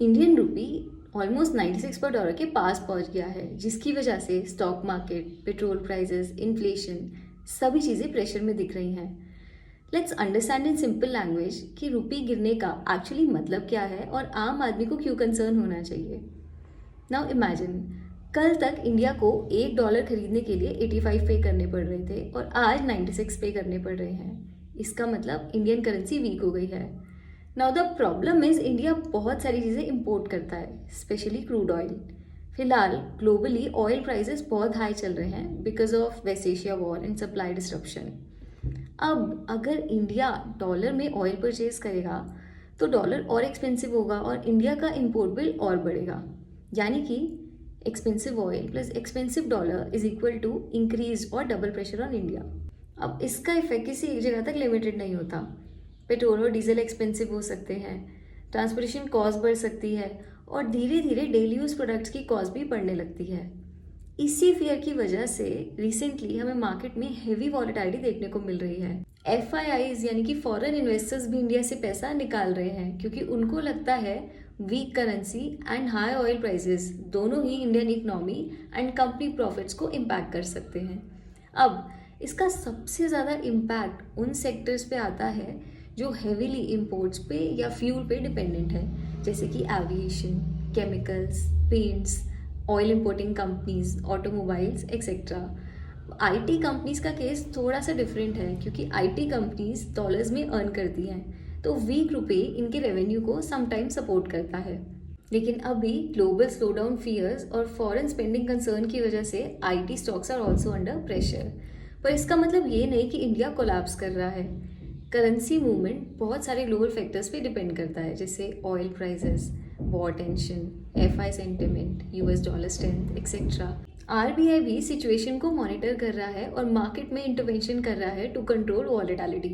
Indian rupee almost 96 पर dollar के पास पहुंच गया है, जिसकी वजह से stock market, petrol prices, inflation सभी चीज़ें प्रेशर में दिख रही हैं। Let's understand in simple language कि रुपी गिरने का एक्चुअली मतलब क्या है और आम आदमी को क्यों कंसर्न होना चाहिए। नाउ इमेजिन, कल तक इंडिया को $1 खरीदने के लिए 85 पे करने पड़ रहे थे और आज 96 पे करने पड़ रहे हैं। इसका मतलब इंडियन करेंसी वीक हो गई है। Now the problem is India बहुत सारी चीज़ें इंपोर्ट करता है, स्पेशली क्रूड ऑयल। फिलहाल ग्लोबली ऑयल प्राइसेस बहुत हाई चल रहे हैं because of West Asia war and supply disruption. अब अगर इंडिया डॉलर में ऑयल परचेज करेगा तो डॉलर और एक्सपेंसिव होगा और इंडिया का इंपोर्ट बिल और बढ़ेगा। यानी कि expensive oil plus expensive dollar is equal to increase और डबल प्रेशर ऑन इंडिया। अब इसका इफेक्ट किसी एक जगह तक लिमिटेड नहीं होता। पेट्रोल और डीजल एक्सपेंसिव हो सकते हैं, ट्रांसपोर्टेशन कॉस्ट बढ़ सकती है और धीरे धीरे डेली यूज प्रोडक्ट्स की कॉस्ट भी बढ़ने लगती है। इसी फियर की वजह से रिसेंटली हमें मार्केट में हेवी वॉलेटिलिटी देखने को मिल रही है। FIIs यानी कि फॉरेन इन्वेस्टर्स भी इंडिया से पैसा निकाल रहे हैं क्योंकि उनको लगता है weak currency and high oil prices दोनों ही Indian economy and company profits को इम्पैक्ट कर सकते हैं। अब इसका सबसे ज़्यादा इम्पैक्ट उन सेक्टर्स पे आता है जो हेवीली इंपोर्ट्स पे या फ्यूल पे डिपेंडेंट है, जैसे कि aviation, chemicals, paints, oil importing companies, automobiles etcetera. IT companies का केस थोड़ा सा डिफरेंट है क्योंकि IT कंपनीज डॉलर्स में अर्न करती हैं, तो वीक रुपए इनके रेवेन्यू को समटाइम सपोर्ट करता है। लेकिन अभी ग्लोबल स्लोडाउन फियर्स और फॉरेन स्पेंडिंग कंसर्न की वजह से IT stocks are also under pressure. पर इसका मतलब ये नहीं कि इंडिया कोलैप्स कर रहा है। करेंसी मूवमेंट बहुत सारे ग्लोबल फैक्टर्स पे डिपेंड करता है, जैसे oil prices, war tension, FI sentiment, US dollar strength etcetera. RBI भी सिचुएशन को मॉनिटर कर रहा है और मार्केट में इंटरवेंशन कर रहा है टू कंट्रोल वॉलेटिलिटी।